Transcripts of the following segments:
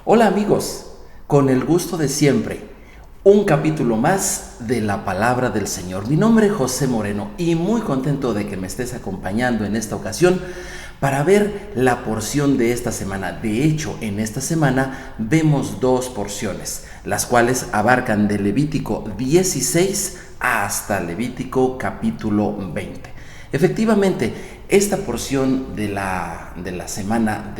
Hola amigos, con el gusto de siempre, un capítulo más de la palabra del Señor. Mi nombre es José Moreno y muy contento de que me estés acompañando en esta ocasión para ver la porción de esta semana. De hecho, en esta semana vemos dos porciones, las cuales abarcan de Levítico 16 hasta Levítico capítulo 20. Efectivamente, esta porción de la semana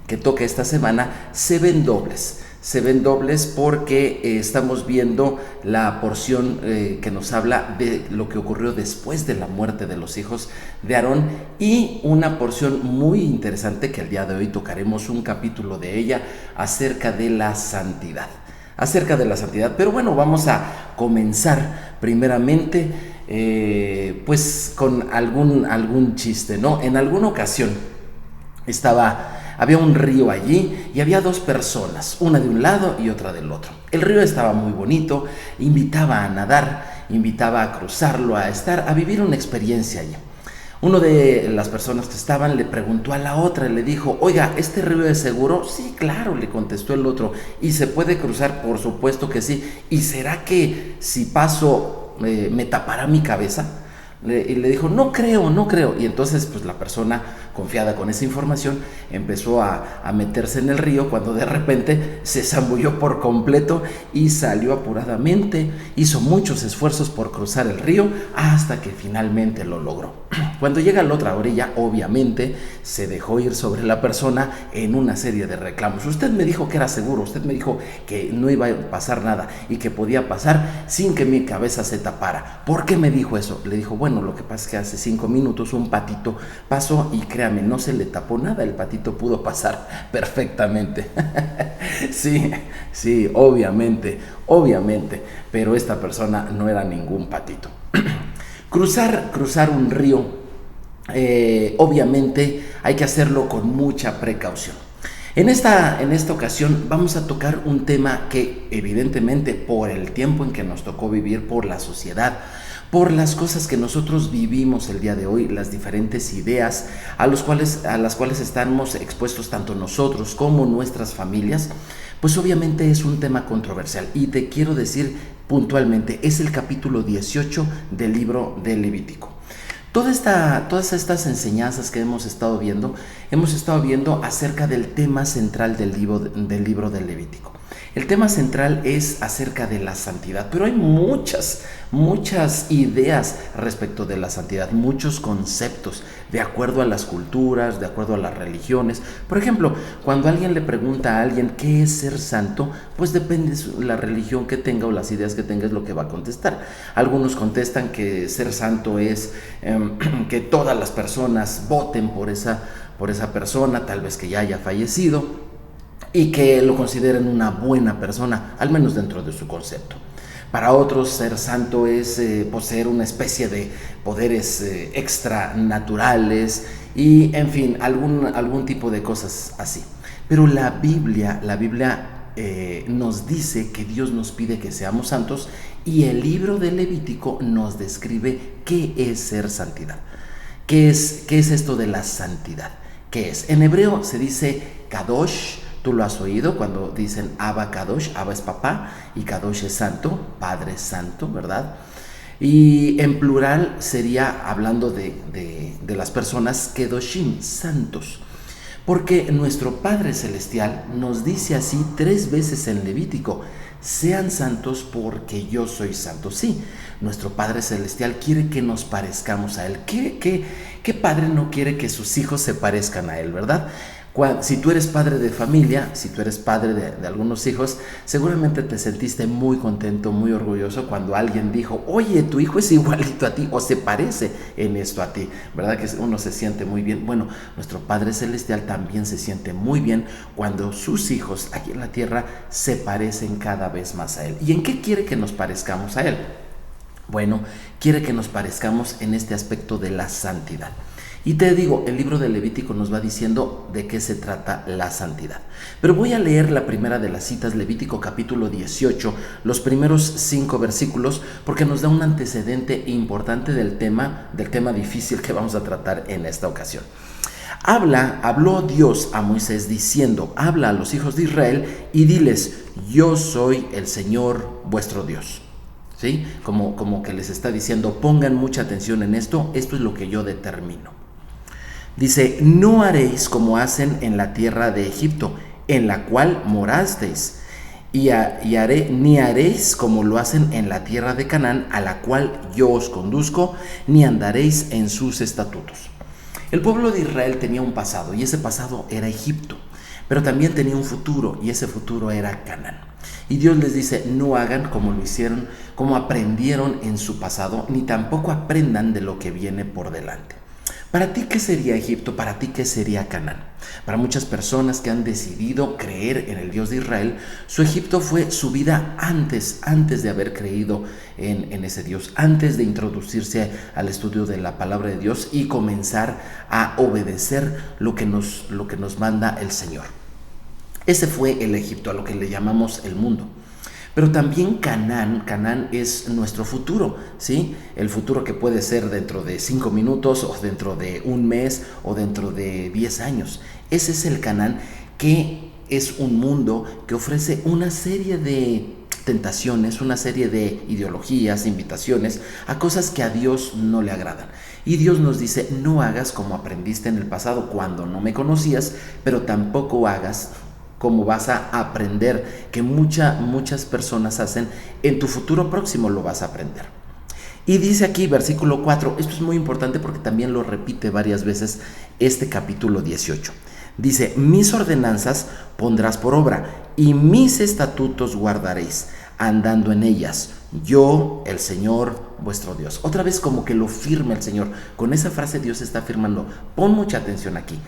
que toca esta semana se ven dobles. Se ven dobles porque estamos viendo la porción que nos habla de lo que ocurrió después de la muerte de los hijos de Aarón, y una porción muy interesante que el día de hoy tocaremos un capítulo de ella acerca de la santidad. Pero bueno, vamos a comenzar primeramente pues con algún chiste, ¿no? En alguna ocasión había un río allí y había dos personas, una de un lado y otra del otro. El río estaba muy bonito, invitaba a nadar, invitaba a cruzarlo, a vivir una experiencia allí. Uno de las personas que estaban le preguntó a la otra y le dijo: oiga, ¿este río es seguro? Sí, claro, le contestó el otro. ¿Y se puede cruzar? Por supuesto que sí. ¿Y será que si paso me tapará mi cabeza? Y le dijo: no creo. Y entonces pues la persona, confiada con esa información, empezó a meterse en el río, cuando de repente se zambulló por completo y salió apuradamente. Hizo muchos esfuerzos por cruzar el río hasta que finalmente lo logró. Cuando llega a la otra orilla, obviamente se dejó ir sobre la persona en una serie de reclamos. Usted me dijo que era seguro, usted me dijo que no iba a pasar nada y que podía pasar sin que mi cabeza se tapara. ¿Por qué me dijo eso? Le dijo: bueno, lo que pasa es que hace 5 minutos un patito pasó y créame, no se le tapó nada, el patito pudo pasar perfectamente. Sí, obviamente, pero esta persona no era ningún patito. Cruzar un río, obviamente hay que hacerlo con mucha precaución. En esta ocasión vamos a tocar un tema que evidentemente, por el tiempo en que nos tocó vivir, por la sociedad, por las cosas que nosotros vivimos el día de hoy, las diferentes ideas a las cuales estamos expuestos tanto nosotros como nuestras familias, pues obviamente es un tema controversial. Y te quiero decir puntualmente, es el capítulo 18 del libro de Levítico. Todas estas enseñanzas que hemos estado viendo acerca del tema central del libro del Levítico. El tema central es acerca de la santidad, pero hay muchas ideas respecto de la santidad, muchos conceptos, de acuerdo a las culturas, de acuerdo a las religiones. Por ejemplo, cuando alguien le pregunta a alguien qué es ser santo, pues depende de la religión que tenga o las ideas que tenga, es lo que va a contestar. Algunos contestan que ser santo es que todas las personas voten por esa persona, tal vez que ya haya fallecido, y que lo consideren una buena persona, al menos dentro de su concepto. Para otros, ser santo es poseer una especie de poderes extranaturales y, en fin, algún tipo de cosas así. Pero la Biblia nos dice que Dios nos pide que seamos santos, y el libro de Levítico nos describe qué es ser santidad. ¿Qué es esto de la santidad? ¿Qué es? En hebreo se dice Kadosh. Tú lo has oído cuando dicen Abba Kadosh. Abba es papá y Kadosh es santo, Padre santo, ¿verdad? Y en plural sería hablando de las personas Kedoshim, santos. Porque nuestro Padre Celestial nos dice así 3 veces en Levítico: sean santos porque yo soy santo. Sí, nuestro Padre Celestial quiere que nos parezcamos a Él. ¿Qué padre no quiere que sus hijos se parezcan a Él, verdad? Si tú eres padre de familia, si tú eres padre de algunos hijos, seguramente te sentiste muy contento, muy orgulloso cuando alguien dijo: oye, tu hijo es igualito a ti o se parece en esto a ti, ¿verdad? Que uno se siente muy bien. Bueno, nuestro Padre Celestial también se siente muy bien cuando sus hijos aquí en la tierra se parecen cada vez más a Él. ¿Y en qué quiere que nos parezcamos a Él? Bueno, quiere que nos parezcamos en este aspecto de la santidad. Y te digo, el libro de Levítico nos va diciendo de qué se trata la santidad. Pero voy a leer la primera de las citas, Levítico capítulo 18, los primeros 5 versículos, porque nos da un antecedente importante del tema difícil que vamos a tratar en esta ocasión. Habló Dios a Moisés diciendo, habla a los hijos de Israel y diles, yo soy el Señor vuestro Dios. ¿Sí? Como que les está diciendo, pongan mucha atención en esto es lo que yo determino. Dice, no haréis como hacen en la tierra de Egipto, en la cual morasteis, ni haréis como lo hacen en la tierra de Canaán, a la cual yo os conduzco, ni andaréis en sus estatutos. El pueblo de Israel tenía un pasado, y ese pasado era Egipto, pero también tenía un futuro, y ese futuro era Canaán. Y Dios les dice, no hagan como lo hicieron, como aprendieron en su pasado, ni tampoco aprendan de lo que viene por delante. Para ti, ¿qué sería Egipto? Para ti, ¿qué sería Canaán? Para muchas personas que han decidido creer en el Dios de Israel, su Egipto fue su vida antes de haber creído en ese Dios, antes de introducirse al estudio de la palabra de Dios y comenzar a obedecer lo que nos manda el Señor. Ese fue el Egipto, a lo que le llamamos el mundo. Pero también Canaán es nuestro futuro, ¿sí? El futuro que puede ser dentro de 5 minutos o dentro de un mes o dentro de 10 años. Ese es el Canaán, que es un mundo que ofrece una serie de tentaciones, una serie de ideologías, invitaciones a cosas que a Dios no le agradan. Y Dios nos dice, no hagas como aprendiste en el pasado cuando no me conocías, pero tampoco hagas como vas a aprender, que muchas personas hacen, en tu futuro próximo lo vas a aprender. Y dice aquí, versículo 4, esto es muy importante porque también lo repite varias veces este capítulo 18. Dice, mis ordenanzas pondrás por obra y mis estatutos guardaréis, andando en ellas, yo, el Señor, vuestro Dios. Otra vez como que lo firma el Señor. Con esa frase Dios está afirmando, pon mucha atención aquí.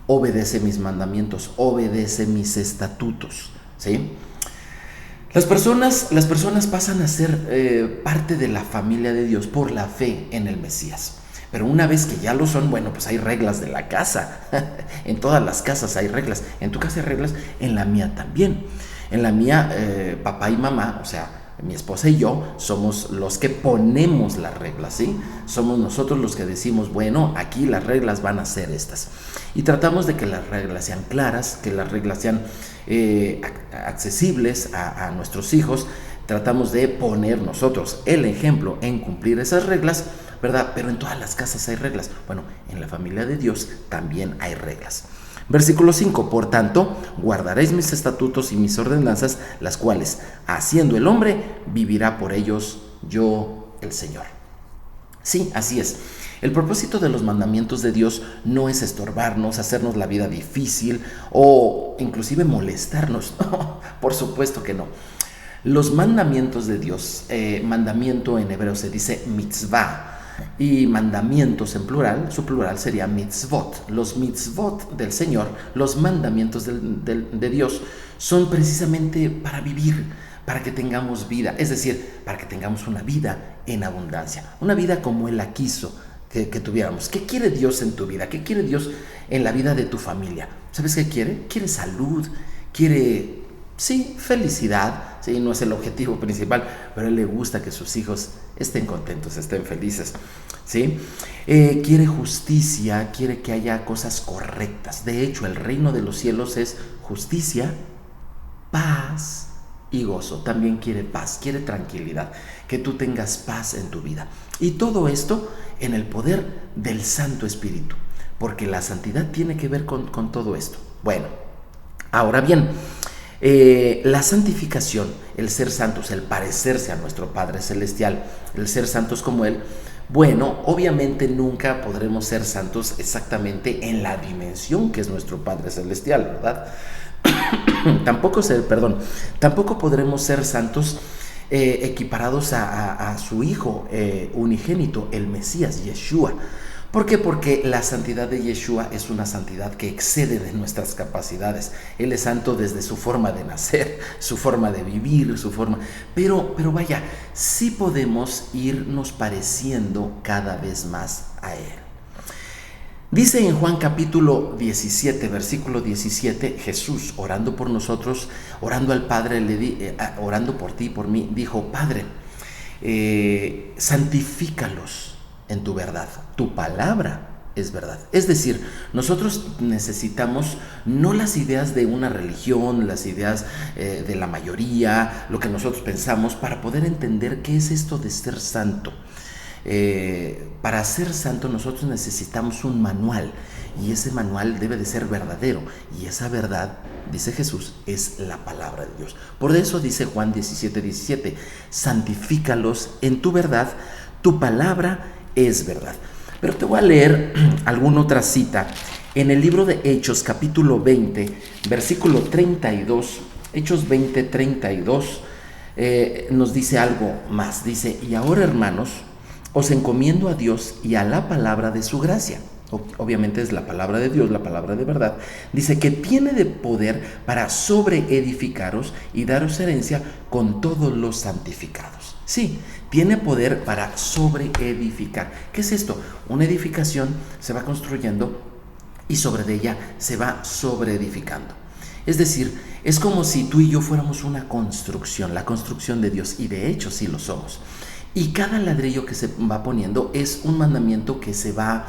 Obedece mis mandamientos, obedece mis estatutos, ¿sí? Las personas pasan a ser parte de la familia de Dios por la fe en el Mesías. Pero una vez que ya lo son, bueno, pues hay reglas de la casa. En todas las casas hay reglas. En tu casa hay reglas, en la mía también. En la mía, papá y mamá, o sea, mi esposa y yo somos los que ponemos las reglas, ¿sí? Somos nosotros los que decimos, bueno, aquí las reglas van a ser estas. Y tratamos de que las reglas sean claras, que las reglas sean accesibles a nuestros hijos. Tratamos de poner nosotros el ejemplo en cumplir esas reglas, ¿verdad? Pero en todas las casas hay reglas. Bueno, en la familia de Dios también hay reglas. Versículo 5, por tanto, guardaréis mis estatutos y mis ordenanzas, las cuales, haciendo el hombre, vivirá por ellos yo, el Señor. Sí, así es. El propósito de los mandamientos de Dios no es estorbarnos, hacernos la vida difícil o inclusive molestarnos. No, por supuesto que no. Los mandamientos de Dios, mandamiento en hebreo se dice mitzvah, y mandamientos en plural, su plural sería mitzvot. Los mitzvot del Señor, los mandamientos de Dios, son precisamente para vivir, para que tengamos vida, es decir, para que tengamos una vida en abundancia, una vida como Él la quiso que tuviéramos. ¿Qué quiere Dios en tu vida? ¿Qué quiere Dios en la vida de tu familia? ¿Sabes qué quiere? Quiere salud, quiere, sí, felicidad. Sí, no es el objetivo principal, pero a Él le gusta que sus hijos estén contentos, estén felices, ¿sí? Quiere justicia, quiere que haya cosas correctas. De hecho, el reino de los cielos es justicia, paz y gozo. También quiere paz, quiere tranquilidad, que tú tengas paz en tu vida. Y todo esto en el poder del Santo Espíritu, porque la santidad tiene que ver con todo esto. Bueno, ahora bien, la santificación, el ser santos, el parecerse a nuestro Padre Celestial, el ser santos como Él, bueno, obviamente nunca podremos ser santos exactamente en la dimensión que es nuestro Padre Celestial, ¿verdad? Tampoco podremos ser santos equiparados a su Hijo unigénito, el Mesías, Yeshua. ¿Por qué? Porque la santidad de Yeshua es una santidad que excede de nuestras capacidades. Él es santo desde su forma de nacer, su forma de vivir, su forma... Pero vaya, sí podemos irnos pareciendo cada vez más a Él. Dice en Juan capítulo 17, versículo 17, Jesús, orando por nosotros, orando al Padre, orando por ti y por mí, dijo, Padre, santifícalos en tu verdad. Tu palabra es verdad. Es decir, nosotros necesitamos no las ideas de una religión, las ideas de la mayoría, lo que nosotros pensamos, para poder entender qué es esto de ser santo. Para ser santo nosotros necesitamos un manual, y ese manual debe de ser verdadero, y esa verdad, dice Jesús, es la palabra de Dios. Por eso dice Juan 17:17, santifícalos en tu verdad, tu palabra es verdad. Pero te voy a leer alguna otra cita en el libro de Hechos, capítulo 20, versículo 32. Hechos 20, 32 nos dice algo más. Dice: y ahora, hermanos, os encomiendo a Dios y a la palabra de su gracia. Obviamente es la palabra de Dios, la palabra de verdad. Dice que tiene de poder para sobreedificaros y daros herencia con todos los santificados. Sí, tiene poder para sobreedificar. ¿Qué es esto? Una edificación se va construyendo y sobre de ella se va sobreedificando. Es decir, es como si tú y yo fuéramos una construcción, la construcción de Dios, y de hecho sí lo somos. Y cada ladrillo que se va poniendo es un mandamiento que se va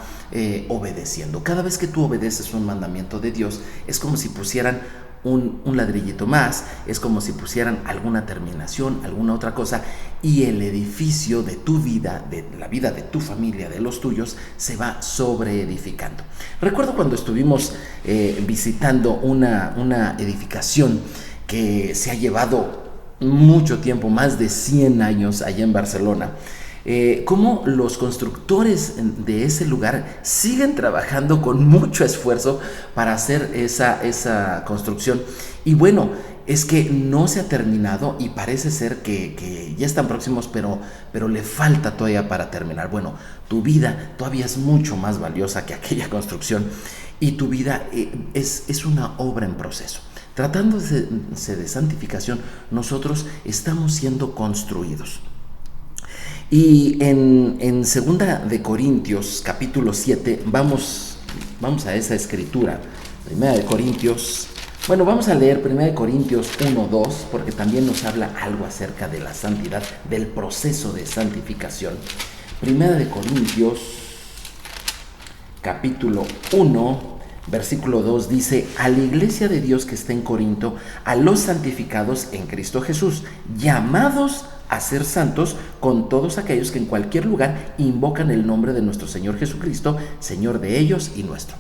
obedeciendo. Cada vez que tú obedeces un mandamiento de Dios, es como si pusieran un ladrillito más, es como si pusieran alguna terminación, alguna otra cosa, y el edificio de tu vida, de la vida de tu familia, de los tuyos, se va sobreedificando. Recuerdo cuando estuvimos visitando una edificación que se ha llevado mucho tiempo, más de 100 años allá en Barcelona, cómo los constructores de ese lugar siguen trabajando con mucho esfuerzo para hacer esa construcción. Y bueno, es que no se ha terminado y parece ser que ya están próximos, pero le falta todavía para terminar. Bueno, tu vida todavía es mucho más valiosa que aquella construcción, y tu vida es una obra en proceso. Tratándose de santificación, nosotros estamos siendo construidos. Y en 2 de Corintios, capítulo 7, vamos a esa escritura. 1 de Corintios, bueno, vamos a leer 1 de Corintios 1:2, porque también nos habla algo acerca de la santidad, del proceso de santificación. 1 de Corintios, capítulo 1, versículo 2 dice: a la iglesia de Dios que está en Corinto, a los santificados en Cristo Jesús, llamados a ser santos, con todos aquellos que en cualquier lugar invocan el nombre de nuestro Señor Jesucristo, Señor de ellos y nuestro.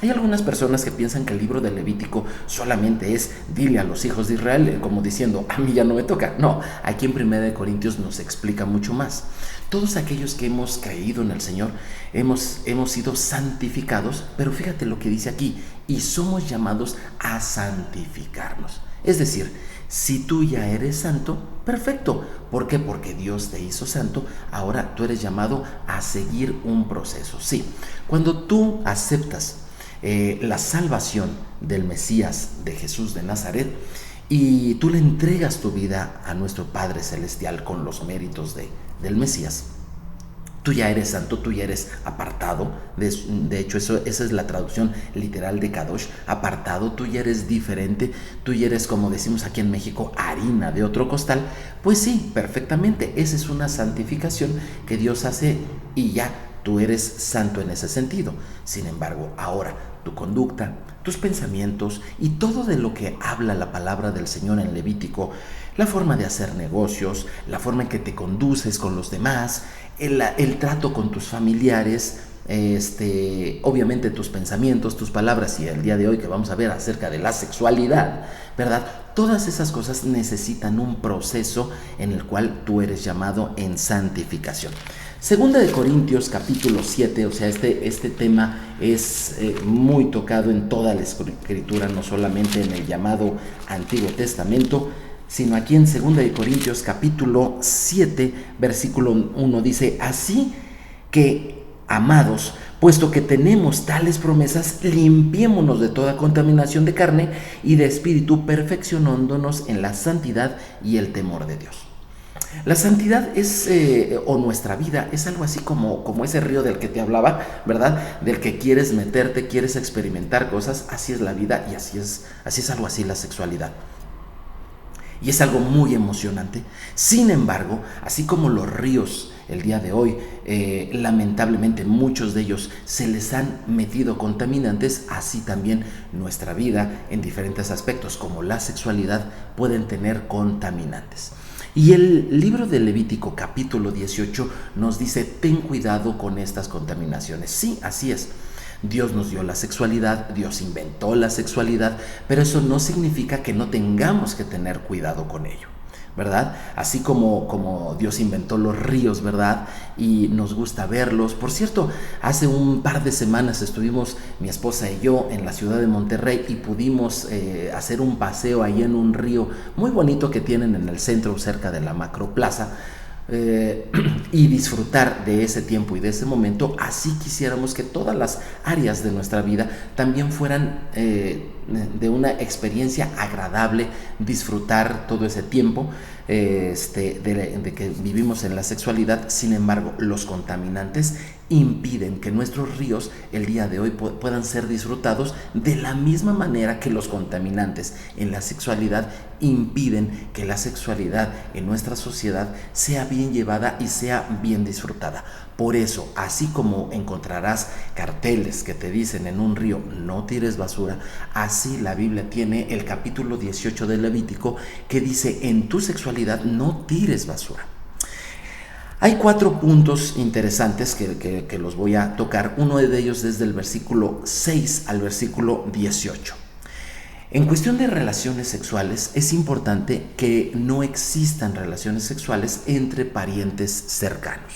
Hay algunas personas que piensan que el libro de Levítico solamente es dile a los hijos de Israel, como diciendo, a mí ya no me toca. No, aquí en 1 de Corintios nos explica mucho más. Todos aquellos que hemos creído en el Señor hemos sido santificados, pero fíjate lo que dice aquí: y somos llamados a santificarnos. Es decir, si tú ya eres santo, perfecto. ¿Por qué? Porque Dios te hizo santo. Ahora tú eres llamado a seguir un proceso. Sí, cuando tú aceptas la salvación del Mesías, de Jesús de Nazaret, y tú le entregas tu vida a nuestro Padre Celestial con los méritos del Mesías, tú ya eres santo, tú ya eres apartado. De hecho, esa es la traducción literal de Kadosh, apartado. Tú ya eres diferente, tú ya eres, como decimos aquí en México, harina de otro costal. Pues sí, perfectamente, esa es una santificación que Dios hace, y ya tú eres santo en ese sentido. Sin embargo, ahora tu conducta, tus pensamientos y todo de lo que habla la palabra del Señor en Levítico, la forma de hacer negocios, la forma en que te conduces con los demás, el trato con tus familiares, obviamente tus pensamientos, tus palabras, y el día de hoy que vamos a ver acerca de la sexualidad, ¿verdad? Todas esas cosas necesitan un proceso en el cual tú eres llamado en santificación. 2 de Corintios capítulo 7, o sea, este tema es muy tocado en toda la escritura, no solamente en el llamado Antiguo Testamento, sino aquí en 2 de Corintios capítulo 7, versículo 1 dice: así que, amados, puesto que tenemos tales promesas, limpiémonos de toda contaminación de carne y de espíritu, perfeccionándonos en la santidad y el temor de Dios. La santidad es, o nuestra vida, es algo así como ese río del que te hablaba, ¿verdad? Del que quieres meterte, quieres experimentar cosas. Así es la vida, y así es algo así la sexualidad. Y es algo muy emocionante. Sin embargo, así como los ríos el día de hoy, lamentablemente muchos de ellos se les han metido contaminantes, así también nuestra vida en diferentes aspectos como la sexualidad pueden tener contaminantes. Y el libro de Levítico capítulo 18 nos dice: ten cuidado con estas contaminaciones. Sí, así es. Dios nos dio la sexualidad, Dios inventó la sexualidad, pero eso no significa que no tengamos que tener cuidado con ello, ¿verdad? Así como Dios inventó los ríos, ¿verdad? Y nos gusta verlos. Por cierto, hace un par de semanas estuvimos mi esposa y yo en la ciudad de Monterrey y pudimos hacer un paseo ahí en un río muy bonito que tienen en el centro, cerca de la Macroplaza. Y disfrutar de ese tiempo y de ese momento. Así quisiéramos que todas las áreas de nuestra vida también fueran de una experiencia agradable, disfrutar todo ese tiempo de que vivimos en la sexualidad. Sin embargo, los contaminantes impiden que nuestros ríos el día de hoy puedan ser disfrutados de la misma manera que los contaminantes en la sexualidad impiden que la sexualidad en nuestra sociedad sea bien llevada y sea bien disfrutada. Por eso, así como encontrarás carteles que te dicen en un río no tires basura, así la Biblia tiene el capítulo 18 de Levítico que dice: en tu sexualidad no tires basura. Hay 4 puntos interesantes que los voy a tocar. Uno de ellos desde el versículo 6 al versículo 18. En cuestión de relaciones sexuales, es importante que no existan relaciones sexuales entre parientes cercanos.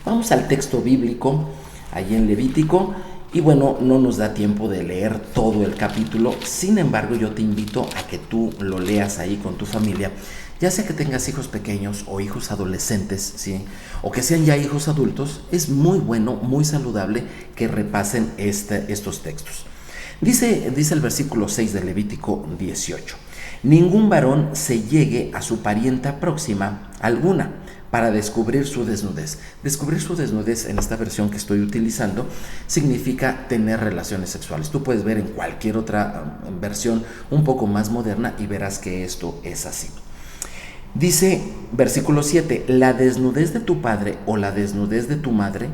Vamos al texto bíblico, allí en Levítico, y bueno, no nos da tiempo de leer todo el capítulo. Sin embargo, yo te invito a que tú lo leas ahí con tu familia, ya sea que tengas hijos pequeños o hijos adolescentes, ¿sí? O que sean ya hijos adultos. Es muy bueno, muy saludable que repasen estos textos. Dice el versículo 6 de Levítico 18: ningún varón se llegue a su parienta próxima alguna para descubrir su desnudez. Descubrir su desnudez en esta versión que estoy utilizando significa tener relaciones sexuales. Tú puedes ver en cualquier otra versión un poco más moderna y verás que esto es así. Dice versículo 7: la desnudez de tu padre o la desnudez de tu madre,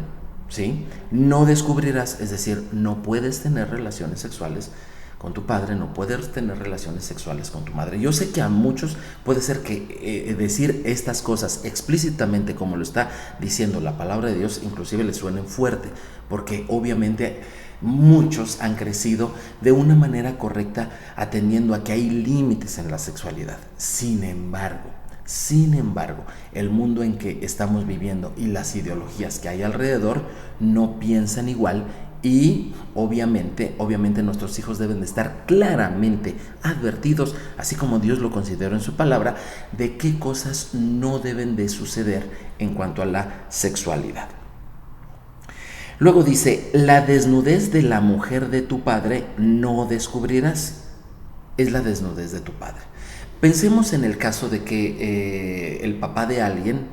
¿sí?, no descubrirás. Es decir, no puedes tener relaciones sexuales con tu padre, no puedes tener relaciones sexuales con tu madre. Yo sé que a muchos puede ser que decir estas cosas explícitamente como lo está diciendo la palabra de Dios inclusive les suenen fuerte, porque obviamente muchos han crecido de una manera correcta atendiendo a que hay límites en la sexualidad. Sin embargo, el mundo en que estamos viviendo y las ideologías que hay alrededor no piensan igual. Y obviamente nuestros hijos deben de estar claramente advertidos, así como Dios lo consideró en su palabra, de qué cosas no deben de suceder en cuanto a la sexualidad. Luego dice: la desnudez de la mujer de tu padre no descubrirás. Es la desnudez de tu padre. Pensemos en el caso de que el papá de alguien,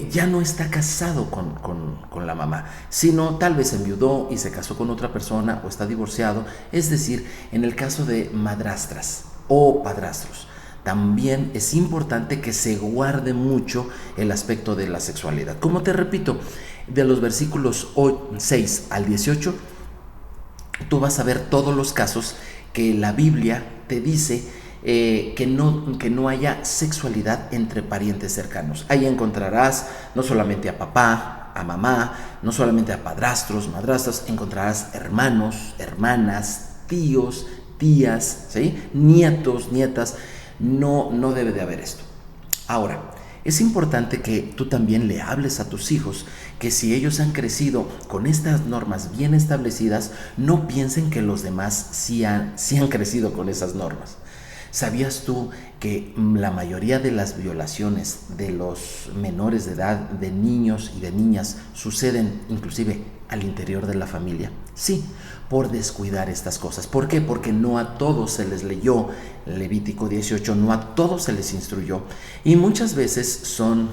ya no está casado con la mamá, sino tal vez enviudó y se casó con otra persona o está divorciado. Es decir, en el caso de madrastras o padrastros, también es importante que se guarde mucho el aspecto de la sexualidad. Como te repito, de los versículos 6 al 18, tú vas a ver todos los casos que la Biblia te dice que no haya sexualidad entre parientes cercanos. Ahí encontrarás no solamente a papá, a mamá, no solamente a padrastros, madrastras, encontrarás hermanos, hermanas, tíos, tías, ¿sí?, nietos, nietas. No debe de haber esto. Ahora, es importante que tú también le hables a tus hijos que si ellos han crecido con estas normas bien establecidas, no piensen que los demás sí han crecido con esas normas. ¿Sabías tú que la mayoría de las violaciones de los menores de edad, de niños y de niñas, suceden inclusive al interior de la familia? Sí, por descuidar estas cosas. ¿Por qué? Porque no a todos se les leyó Levítico 18, no a todos se les instruyó. Y muchas veces son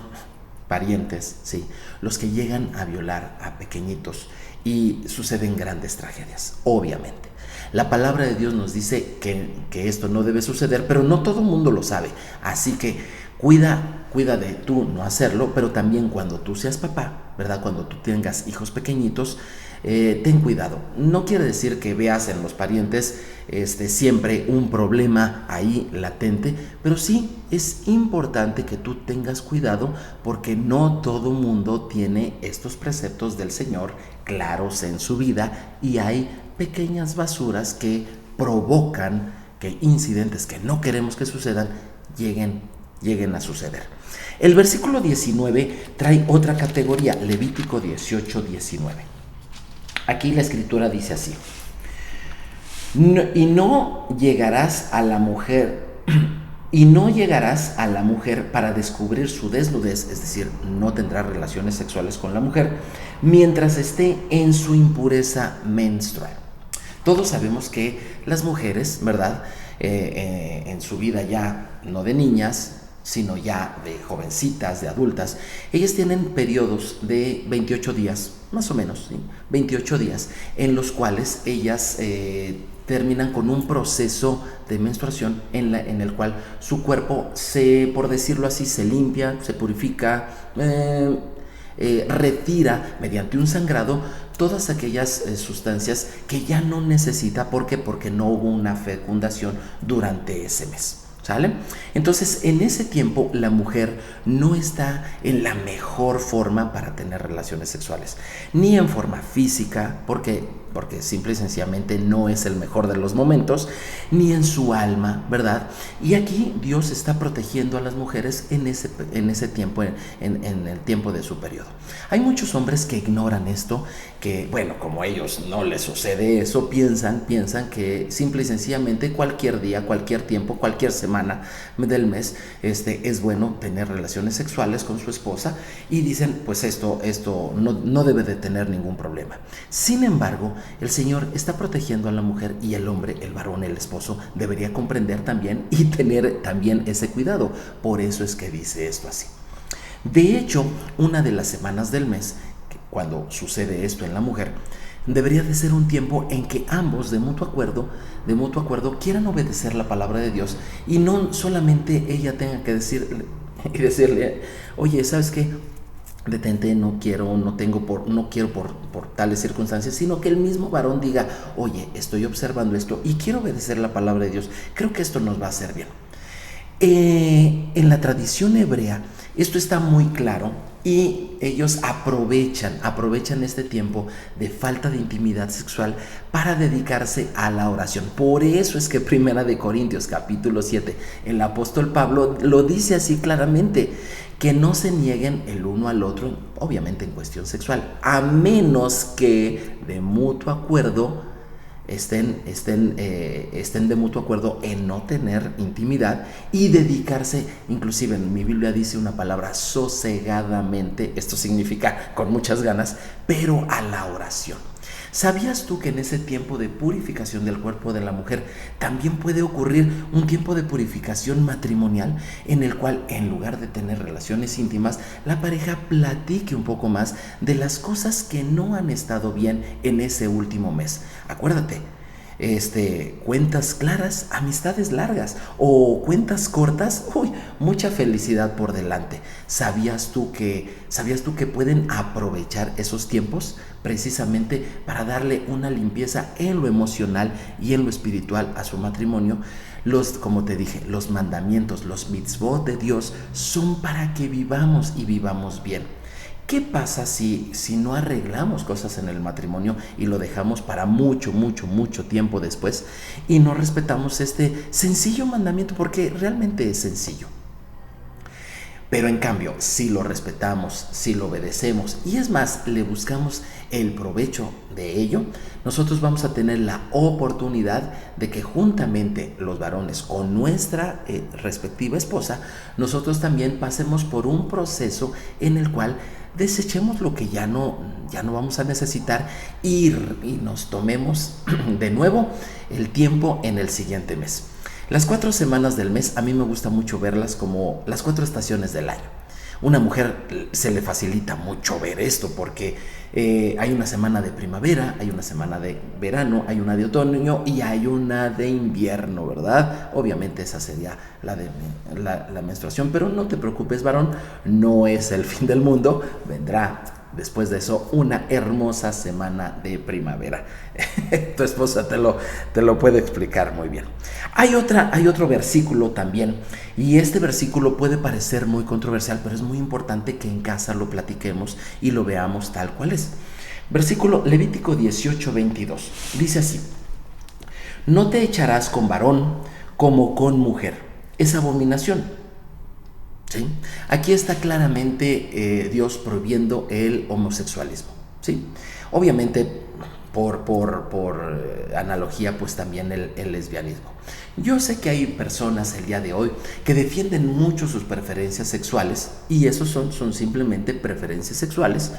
parientes, sí, los que llegan a violar a pequeñitos y suceden grandes tragedias, obviamente. La palabra de Dios nos dice que esto no debe suceder, pero no todo el mundo lo sabe. Así que Cuida de tú no hacerlo, pero también cuando tú seas papá, ¿verdad? Cuando tú tengas hijos pequeñitos, ten cuidado. No quiere decir que veas en los parientes siempre un problema ahí latente, pero sí es importante que tú tengas cuidado porque no todo mundo tiene estos preceptos del Señor claros en su vida y hay pequeñas basuras que provocan que incidentes que no queremos que sucedan lleguen a suceder. El versículo 19 trae otra categoría, Levítico 18:19. Aquí la escritura dice así: y no llegarás a la mujer para descubrir su desnudez, es decir, no tendrás relaciones sexuales con la mujer mientras esté en su impureza menstrual. Todos sabemos que las mujeres, ¿verdad? En su vida ya no de niñas, sino ya de jovencitas, de adultas, ellas tienen periodos de 28 días, más o menos, ¿sí? 28 días, en los cuales ellas terminan con un proceso de menstruación en el cual su cuerpo por decirlo así, se limpia, se purifica, retira mediante un sangrado todas aquellas sustancias que ya no necesita. ¿Por qué? Porque no hubo una fecundación durante ese mes. ¿Sale? Entonces, en ese tiempo la mujer no está en la mejor forma para tener relaciones sexuales, ni en forma física, porque simple y sencillamente no es el mejor de los momentos, ni en su alma, ¿verdad? Y aquí Dios está protegiendo a las mujeres en ese tiempo, en el tiempo de su periodo. Hay muchos hombres que ignoran esto, que bueno, como a ellos no les sucede eso, piensan que simple y sencillamente cualquier día, cualquier tiempo, cualquier semana del mes, es bueno tener relaciones sexuales con su esposa y dicen, pues esto no debe de tener ningún problema. Sin embargo, el Señor está protegiendo a la mujer y el hombre, el varón, el esposo, debería comprender también y tener también ese cuidado. Por eso es que dice esto así. De hecho, una de las semanas del mes, cuando sucede esto en la mujer, debería de ser un tiempo en que ambos de mutuo acuerdo quieran obedecer la palabra de Dios y no solamente ella tenga que decirle, oye, ¿sabes qué? Detente, no quiero por tales circunstancias, sino que el mismo varón diga, oye, estoy observando esto y quiero obedecer la palabra de Dios, creo que esto nos va a hacer bien. En la tradición hebrea esto está muy claro y ellos aprovechan este tiempo de falta de intimidad sexual para dedicarse a la oración. Por eso es que Primera de Corintios capítulo 7, el apóstol Pablo lo dice así claramente, que no se nieguen el uno al otro, obviamente en cuestión sexual, a menos que de mutuo acuerdo estén de mutuo acuerdo en no tener intimidad y dedicarse, inclusive en mi Biblia dice una palabra, sosegadamente, esto significa con muchas ganas, pero a la oración. ¿Sabías tú que en ese tiempo de purificación del cuerpo de la mujer también puede ocurrir un tiempo de purificación matrimonial en el cual, en lugar de tener relaciones íntimas, la pareja platique un poco más de las cosas que no han estado bien en ese último mes? Acuérdate, cuentas claras, amistades largas, o cuentas cortas, mucha felicidad por delante. ¿Sabías tú que pueden aprovechar esos tiempos precisamente para darle una limpieza en lo emocional y en lo espiritual a su matrimonio? Como te dije, los mandamientos, los mitzvot de Dios son para que vivamos y vivamos bien. ¿Qué pasa si no arreglamos cosas en el matrimonio y lo dejamos para mucho tiempo después y no respetamos este sencillo mandamiento? Porque realmente es sencillo. Pero en cambio, si lo respetamos, si lo obedecemos y es más, le buscamos el provecho de ello, nosotros vamos a tener la oportunidad de que juntamente los varones con nuestra respectiva esposa, nosotros también pasemos por un proceso en el cual desechemos lo que ya no vamos a necesitar y nos tomemos de nuevo el tiempo en el siguiente mes. Las 4 semanas del mes a mí me gusta mucho verlas como las 4 estaciones del año. Una mujer se le facilita mucho ver esto porque hay una semana de primavera, hay una semana de verano, hay una de otoño y hay una de invierno, ¿verdad? Obviamente esa sería la menstruación, pero no te preocupes, varón, no es el fin del mundo, vendrá después de eso una hermosa semana de primavera. Tu esposa te lo puede explicar muy bien. Hay otro versículo también, y este versículo puede parecer muy controversial, pero es muy importante que en casa lo platiquemos y lo veamos tal cual es. Versículo Levítico 18:22. Dice así: no te echarás con varón como con mujer, es abominación. ¿Sí? Aquí está claramente Dios prohibiendo el homosexualismo. ¿Sí? Obviamente, por analogía, pues también el lesbianismo. Yo sé que hay personas el día de hoy que defienden mucho sus preferencias sexuales, y esos son simplemente preferencias sexuales,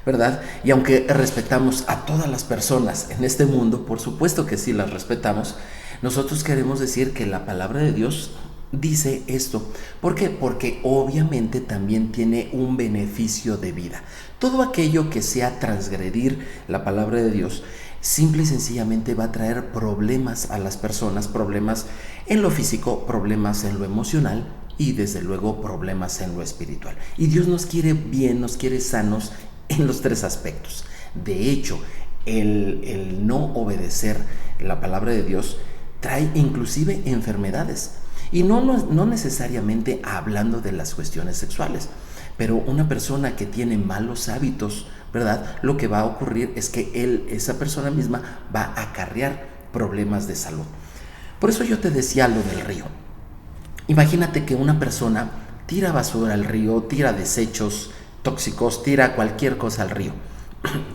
¿verdad? Y aunque respetamos a todas las personas en este mundo, por supuesto que sí las respetamos, nosotros queremos decir que la palabra de Dios dice esto. ¿Por qué? Porque obviamente también tiene un beneficio de vida. Todo aquello que sea transgredir la palabra de Dios, simple y sencillamente va a traer problemas a las personas, problemas en lo físico, problemas en lo emocional y desde luego problemas en lo espiritual. Y Dios nos quiere bien, nos quiere sanos en los tres aspectos. De hecho, el no obedecer la palabra de Dios trae inclusive enfermedades. Y no necesariamente hablando de las cuestiones sexuales, pero una persona que tiene malos hábitos, ¿verdad? Lo que va a ocurrir es que esa persona misma va a acarrear problemas de salud. Por eso yo te decía lo del río. Imagínate que una persona tira basura al río, tira desechos tóxicos, tira cualquier cosa al río.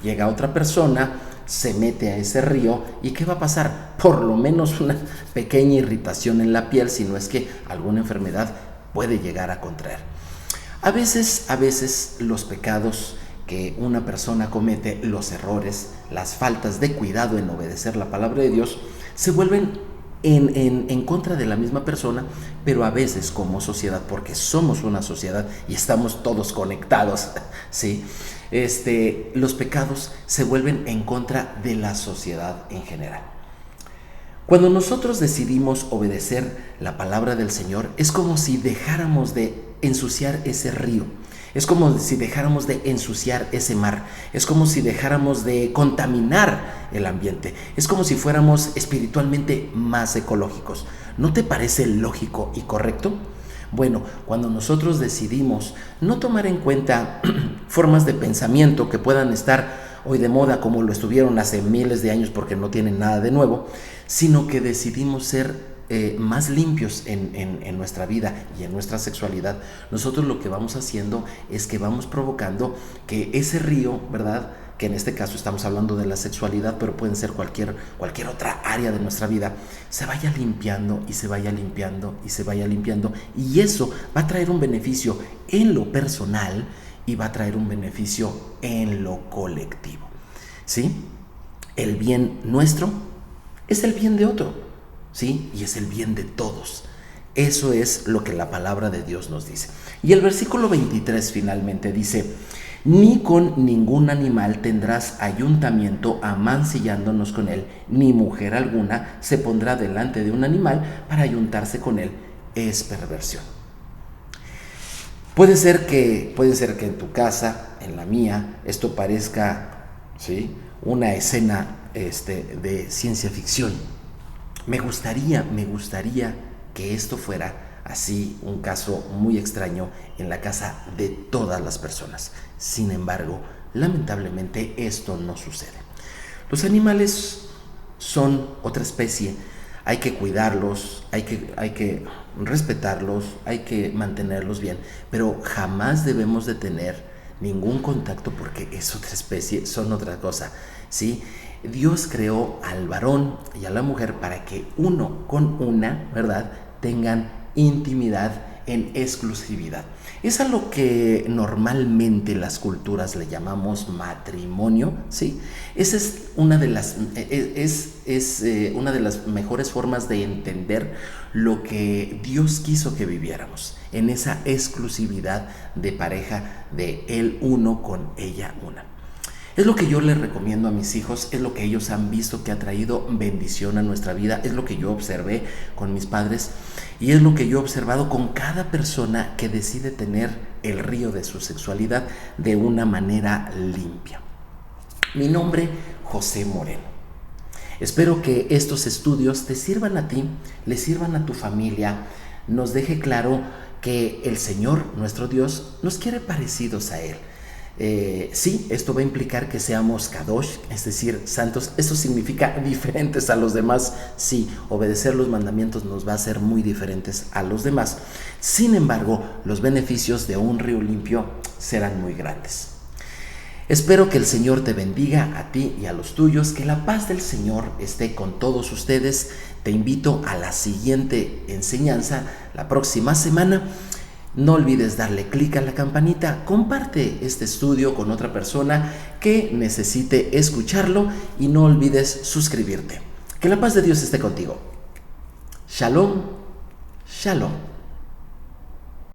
Llega otra persona, se mete a ese río y ¿qué va a pasar? Por lo menos una pequeña irritación en la piel, si no es que alguna enfermedad puede llegar a contraer. A veces los pecados que una persona comete, los errores, las faltas de cuidado en obedecer la palabra de Dios, se vuelven en contra de la misma persona, pero a veces como sociedad, porque somos una sociedad y estamos todos conectados, ¿sí? Los pecados se vuelven en contra de la sociedad en general. Cuando nosotros decidimos obedecer la palabra del Señor, es como si dejáramos de ensuciar ese río, es como si dejáramos de ensuciar ese mar, es como si dejáramos de contaminar el ambiente, es como si fuéramos espiritualmente más ecológicos. ¿No te parece lógico y correcto? Bueno, cuando nosotros decidimos no tomar en cuenta formas de pensamiento que puedan estar hoy de moda como lo estuvieron hace miles de años porque no tienen nada de nuevo, sino que decidimos ser más limpios en nuestra vida y en nuestra sexualidad, nosotros lo que vamos haciendo es que vamos provocando que ese río, ¿verdad?, que en este caso estamos hablando de la sexualidad, pero pueden ser cualquier otra área de nuestra vida, se vaya limpiando y se vaya limpiando y se vaya limpiando, y eso va a traer un beneficio en lo personal y va a traer un beneficio en lo colectivo, ¿sí? El bien nuestro es el bien de otro, ¿sí? Y es el bien de todos. Eso es lo que la palabra de Dios nos dice. Y el versículo 23 finalmente dice: ni con ningún animal tendrás ayuntamiento amancillándonos con él, ni mujer alguna se pondrá delante de un animal para ayuntarse con él, es perversión. Puede ser que en tu casa, en la mía, esto parezca, ¿sí?, una escena de ciencia ficción. Me gustaría que esto fuera así, un caso muy extraño en la casa de todas las personas. Sin embargo, lamentablemente esto no sucede. Los animales son otra especie, hay que cuidarlos, hay que respetarlos, hay que mantenerlos bien, pero jamás debemos de tener ningún contacto porque es otra especie, son otra cosa, ¿sí? Dios creó al varón y a la mujer para que uno con una, ¿verdad?, tengan intimidad en exclusividad. Es a lo que normalmente las culturas le llamamos matrimonio, ¿sí? Esa es una de las, una de las mejores formas de entender lo que Dios quiso que viviéramos, en esa exclusividad de pareja, de él uno con ella una. Es lo que yo les recomiendo a mis hijos, es lo que ellos han visto que ha traído bendición a nuestra vida, es lo que yo observé con mis padres y es lo que yo he observado con cada persona que decide tener el río de su sexualidad de una manera limpia. Mi nombre, José Moreno. Espero que estos estudios te sirvan a ti, le sirvan a tu familia, nos deje claro que el Señor, nuestro Dios, nos quiere parecidos a Él. Sí, esto va a implicar que seamos kadosh, es decir, santos. Esto significa diferentes a los demás. Sí, obedecer los mandamientos nos va a hacer muy diferentes a los demás. Sin embargo, los beneficios de un río limpio serán muy grandes. Espero que el Señor te bendiga a ti y a los tuyos, que la paz del Señor esté con todos ustedes. Te invito a la siguiente enseñanza la próxima semana. No olvides darle clic a la campanita, comparte este estudio con otra persona que necesite escucharlo y no olvides suscribirte. Que la paz de Dios esté contigo. Shalom, shalom.